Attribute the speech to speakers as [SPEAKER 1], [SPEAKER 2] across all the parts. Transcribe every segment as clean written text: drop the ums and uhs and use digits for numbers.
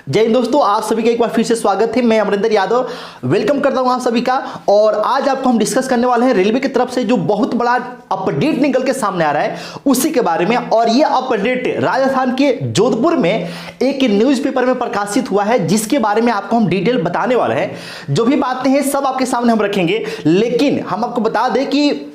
[SPEAKER 1] जय हिंद दोस्तों, आप सभी का एक बार फिर से स्वागत है। मैं अमरिंदर यादव वेलकम करता हूं आप सभी का। और आज आपको हम डिस्कस करने वाले हैं रेलवे की तरफ से जो बहुत बड़ा अपडेट निकल के सामने आ रहा है उसी के बारे में। और ये अपडेट राजस्थान के जोधपुर में एक न्यूज़पेपर में प्रकाशित हुआ है, जिसके बारे में आपको हम डिटेल बताने वाले हैं। जो भी बातें हैं सब आपके सामने हम रखेंगे, लेकिन हम आपको बता दें कि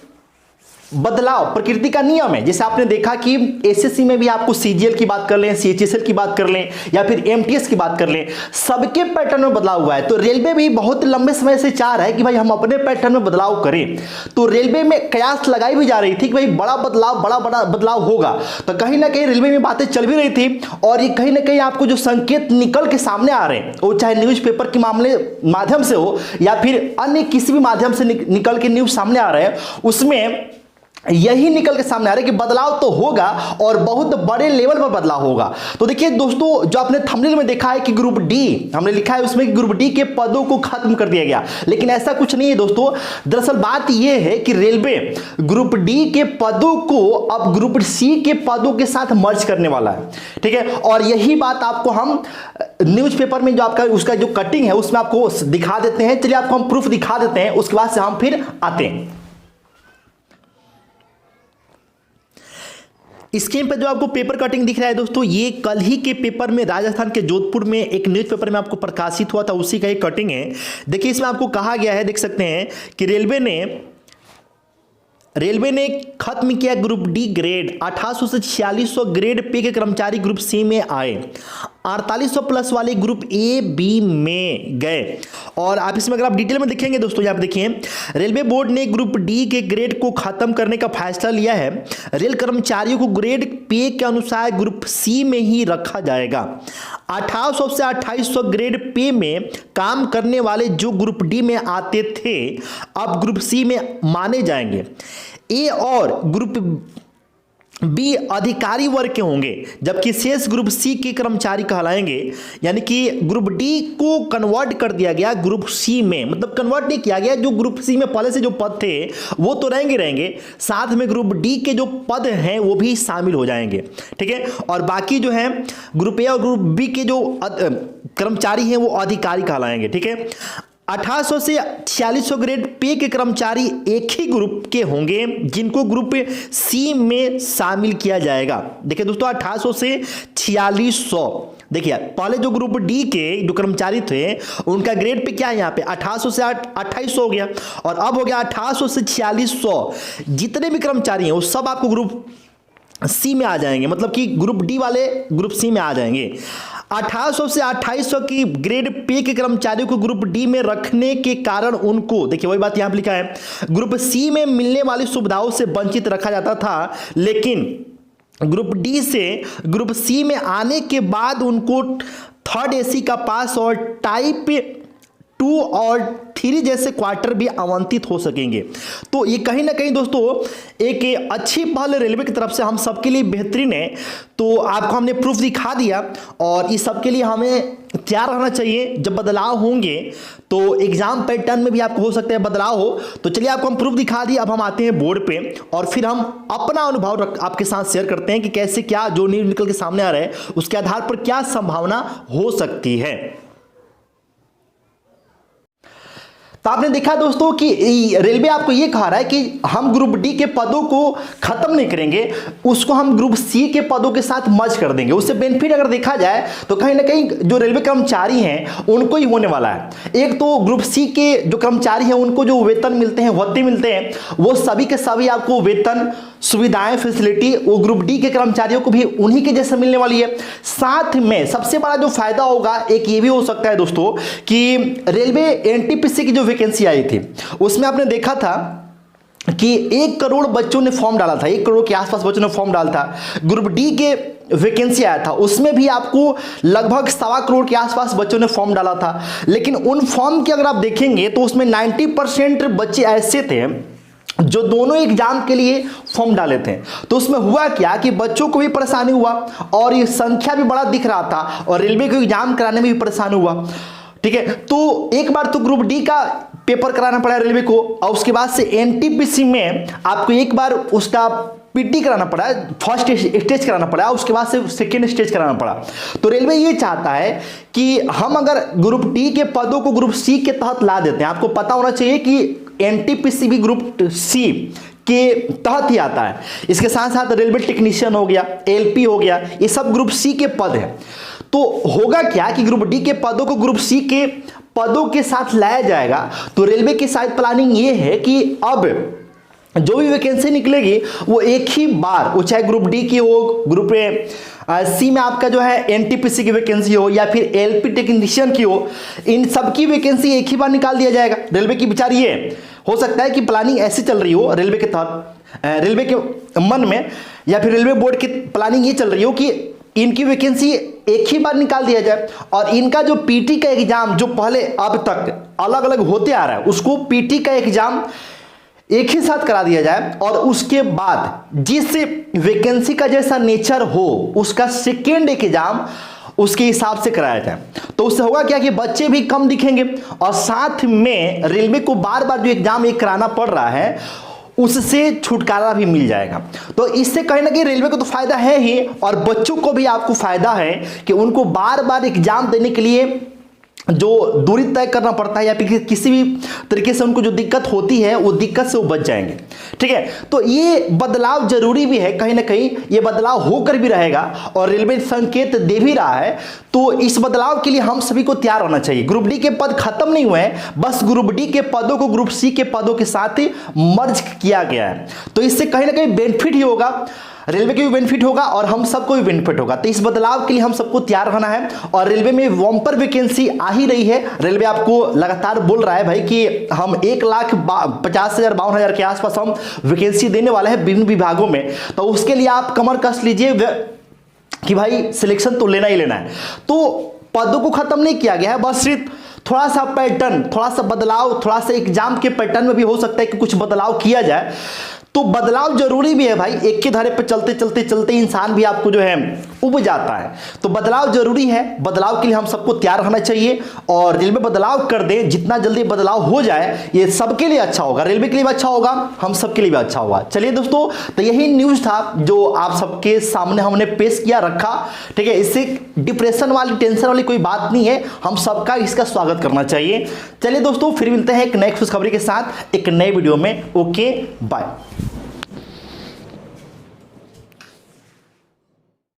[SPEAKER 1] बदलाव प्रकृति का नियम है। जैसे आपने देखा कि एसएससी में भी आपको सीजीएल की बात कर लें, सीएचएसएल की बात कर लें या फिर एमटीएस की बात कर लें, सबके पैटर्न में बदलाव हुआ है। तो रेलवे भी बहुत लंबे समय से चाह रहा है कि भाई हम अपने पैटर्न में बदलाव करें। तो रेलवे में कयास लगाई भी जा रही थी कि भाई बड़ा बदलाव होगा। तो कहीं ना कहीं रेलवे में बातें चल भी रही थी, और ये कहीं ना कहीं आपको जो संकेत निकल के सामने आ रहे हैं, वो चाहे न्यूज़पेपर के माध्यम से हो या फिर अन्य किसी भी माध्यम से निकल के न्यूज सामने आ रहे हैं, उसमें यही निकल के सामने आ रहा है कि बदलाव तो होगा और बहुत बड़े लेवल पर बदलाव होगा। तो देखिए दोस्तों, जो आपने थंबनेल में देखा है कि ग्रुप डी हमने लिखा है उसमें कि ग्रुप डी के पदों को खत्म कर दिया गया, लेकिन ऐसा कुछ नहीं है दोस्तों। दरअसल बात यह है कि रेलवे ग्रुप डी के पदों को अब ग्रुप सी के पदों के साथ मर्ज करने वाला है, ठीक है। और यही बात आपको हम न्यूज़पेपर में जो आपका उसका जो कटिंग है उसमें आपको दिखा देते हैं। चलिए आपको हम प्रूफ दिखा देते हैं, उसके बाद से हम फिर आते हैं। स्क्रीन पर जो आपको पेपर कटिंग दिख रहा है दोस्तों, ये कल ही के पेपर में राजस्थान के जोधपुर में एक न्यूज़पेपर में आपको प्रकाशित हुआ था, उसी का एक कटिंग है। देखिए इसमें आपको कहा गया है, देख सकते हैं कि रेलवे ने खत्म किया ग्रुप डी ग्रेड। 1800 से 4600 ग्रेड पे के कर्मचारी ग्रुप सी में आए, 4800 प्लस वाले ग्रुप ए बी में गए। और आप इसमें अगर आप डिटेल में देखेंगे दोस्तों, यहाँ पे देखिए रेलवे बोर्ड ने ग्रुप डी के ग्रेड को खत्म करने का फैसला लिया है। रेल कर्मचारियों को ग्रेड पे के अनुसार ग्रुप सी में ही रखा जाएगा। 1800 से 2800 ग्रेड पे में काम करने वाले जो ग्रुप डी में आते थे अब ग्रुप सी में माने जाएंगे। ए और ग्रुप बी अधिकारी वर्ग के होंगे, जबकि शेष ग्रुप सी के कर्मचारी कहलाएंगे। यानी कि ग्रुप डी को कन्वर्ट कर दिया गया ग्रुप सी में, मतलब कन्वर्ट नहीं किया गया। जो ग्रुप सी में पहले से जो पद थे वो तो रहेंगे, साथ में ग्रुप डी के जो पद हैं वो भी शामिल हो जाएंगे, ठीक है। और बाकी जो है ग्रुप ए और ग्रुप बी के जो कर्मचारी हैं वो अधिकारी कहलाएंगे, ठीक है। 1800 से 4600 ग्रेड पे के कर्मचारी एक ही ग्रुप के होंगे, जिनको ग्रुप सी में शामिल किया जाएगा। देखिए दोस्तों, 1800 से 4600, देखिए पहले जो ग्रुप डी के जो कर्मचारी थे उनका ग्रेड पे क्या है, यहाँ पे 1800 से 2800 हो गया, और अब हो गया 1800 से 4600। जितने भी कर्मचारी हैं वो सब आपको ग्रुप सी में आ जाएंगे, मतलब कि ग्रुप डी वाले ग्रुप सी में आ जाएंगे। 1800 से 2800 की ग्रेड पे के कर्मचारियों को ग्रुप डी में रखने के कारण उनको, देखिए वही बात यहां पर लिखा है, ग्रुप सी में मिलने वाली सुविधाओं से वंचित रखा जाता था। लेकिन ग्रुप डी से ग्रुप सी में आने के बाद उनको थर्ड एसी का पास और टाइप 2 और 3 जैसे क्वार्टर भी आवंटित हो सकेंगे। तो ये कहीं ना कहीं दोस्तों एक अच्छी पहल रेलवे की तरफ से हम सबके लिए बेहतरीन है। तो आपको हमने प्रूफ दिखा दिया, और इस सब के लिए हमें तैयार रहना चाहिए। जब बदलाव होंगे तो एग्जाम पैटर्न में भी आपको हो सकता है बदलाव हो। तो चलिए आपको हम प्रूफ दिखा दिए, अब हम आते हैं बोर्ड पे और फिर हम अपना अनुभव आपके साथ शेयर करते हैं कि कैसे क्या जो न्यूज निकल के सामने आ रहा है उसके आधार पर क्या संभावना हो सकती है। तो आपने देखा दोस्तों कि रेलवे आपको ये कहा रहा है कि हम ग्रुप डी के पदों को खत्म नहीं करेंगे, उसको हम ग्रुप सी के पदों के साथ मर्ज कर देंगे। उससे बेनिफिट अगर देखा जाए तो कहीं ना कहीं जो रेलवे कर्मचारी हैं उनको ही होने वाला है। एक तो ग्रुप सी के जो कर्मचारी हैं उनको जो वेतन मिलते हैं, भत्ते मिलते हैं, वो सभी के सभी आपको वेतन, सुविधाएं, फैसिलिटी वो ग्रुप डी के कर्मचारियों को भी उन्हीं के जैसे मिलने वाली है। साथ में सबसे बड़ा जो फायदा होगा एक ये भी हो सकता है दोस्तों कि रेलवे एनटीपीसी की जो वैकेंसी आई थी उसमें आपने देखा था कि 1 करोड़ बच्चों ने फॉर्म डाला था, 1 करोड़ के आसपास बच्चों ने फॉर्म डाला था। ग्रुप डी के वैकेंसी आया था उसमें भी आपको लगभग 1.25 करोड़ के आसपास बच्चों ने फॉर्म डाला था। लेकिन उन फॉर्म की अगर आप देखेंगे तो उसमें 90% बच्चे ऐसे थे जो दोनों एग्जाम के लिए फॉर्म डाले थे। तो उसमें हुआ क्या कि बच्चों को भी परेशानी हुआ और ये संख्या भी बड़ा दिख रहा था, और रेलवे को एग्जाम कराने में भी परेशानी हुआ, ठीक है। तो एक बार तो ग्रुप डी का पेपर कराना पड़ा रेलवे को, और उसके बाद से एनटीपीसी में आपको एक बार उसका पीटी कराना पड़ा, फर्स्ट स्टेज कराना पड़ा, उसके बाद से सेकेंड स्टेज कराना पड़ा। तो रेलवे ये चाहता है कि हम अगर ग्रुप डी के पदों को ग्रुप सी के तहत ला देते हैं, आपको पता होना चाहिए कि एनटीपीसी भी ग्रुप सी के तहत ही आता है। इसके साथ साथ रेलवे टेक्नीशियन हो गया, एलपी हो गया, ये सब ग्रुप सी के पद हैं। तो होगा क्या कि ग्रुप डी के पदों को ग्रुप सी के पदों के साथ लाया जाएगा। तो रेलवे की शायद प्लानिंग ये है कि अब जो भी वैकेंसी निकलेगी वो एक ही बार, वो चाहे ग्रुप डी की हो, ग्रुप सी में आपका जो है एनटीपीसी की वैकेंसी हो या फिर एलपी टेक्नीशियन की हो, इन सब की वैकेंसी एक ही बार निकाल दिया जाएगा। रेलवे की विचार ये हो सकता है कि प्लानिंग ऐसी चल रही हो रेलवे के तहत, रेलवे के मन में, या फिर रेलवे बोर्ड की प्लानिंग ये चल रही हो कि इनकी वैकेंसी एक ही बार निकाल दिया जाए और इनका जो पीटी का एग्जाम जो पहले अब तक अलग अलग होते आ रहा है, उसको पीटी का एग्जाम एक ही साथ करा दिया जाए और उसके बाद जिस वैकेंसी का जैसा नेचर हो उसका सेकेंड एग्जाम उसके हिसाब से कराया जाए। तो उससे होगा क्या कि बच्चे भी कम दिखेंगे और साथ में रेलवे को बार बार जो एग्जाम एक कराना पड़ रहा है उससे छुटकारा भी मिल जाएगा। तो इससे कहीं ना कहीं रेलवे को तो फायदा है ही और बच्चों को भी आपको फायदा है कि उनको बार बार एग्जाम देने के लिए जो दूरी तय करना पड़ता है या फिर किसी भी तरीके से उनको जो दिक्कत होती है वो दिक्कत से वो बच जाएंगे। ठीक है, तो ये बदलाव जरूरी भी है, कहीं ना कहीं ये बदलाव होकर भी रहेगा और रेलवे संकेत दे भी रहा है। तो इस बदलाव के लिए हम सभी को तैयार होना चाहिए। ग्रुप डी के पद खत्म नहीं हुए हैं, बस ग्रुप डी के पदों को ग्रुप सी के पदों के साथ ही मर्ज किया गया है। तो इससे कहीं ना कहीं बेनिफिट ही होगा, रेलवे को भी बेनिफिट होगा और हम सबको भी बेनिफिट होगा। तो इस बदलाव के लिए हम सबको तैयार रहना है और रेलवे में बम्पर वैकेंसी आ ही रही है। रेलवे आपको लगातार बोल रहा है भाई कि हम 1,50,52,000 के आसपास हम वैकेंसी देने वाले हैं विभिन्न विभागों में। तो उसके लिए आप कमर कस लीजिए कि भाई सिलेक्शन तो लेना ही लेना है। तो पदों को खत्म नहीं किया गया है, बस सिर्फ थोड़ा सा पैटर्न, थोड़ा सा बदलाव, थोड़ा सा एग्जाम के पैटर्न में भी हो सकता है कि कुछ बदलाव किया जाए। तो बदलाव जरूरी भी है भाई, एक के धारे पे चलते चलते चलते इंसान भी आपको जो है उब जाता है। तो बदलाव जरूरी है, बदलाव के लिए हम सबको तैयार रहना चाहिए और रेलवे बदलाव कर दे, जितना जल्दी बदलाव हो जाए ये सबके लिए अच्छा होगा, रेलवे के लिए भी अच्छा होगा, हम सबके लिए भी अच्छा होगा। चलिए दोस्तों, तो यही न्यूज था जो आप सबके सामने हमने पेश किया रखा। ठीक है, इससे डिप्रेशन वाली, टेंशन वाली कोई बात नहीं है, हम सबका इसका स्वागत करना चाहिए। चलिए दोस्तों, फिर मिलते हैं एक नए खुशखबरी के साथ एक नए वीडियो में। Okay, bye.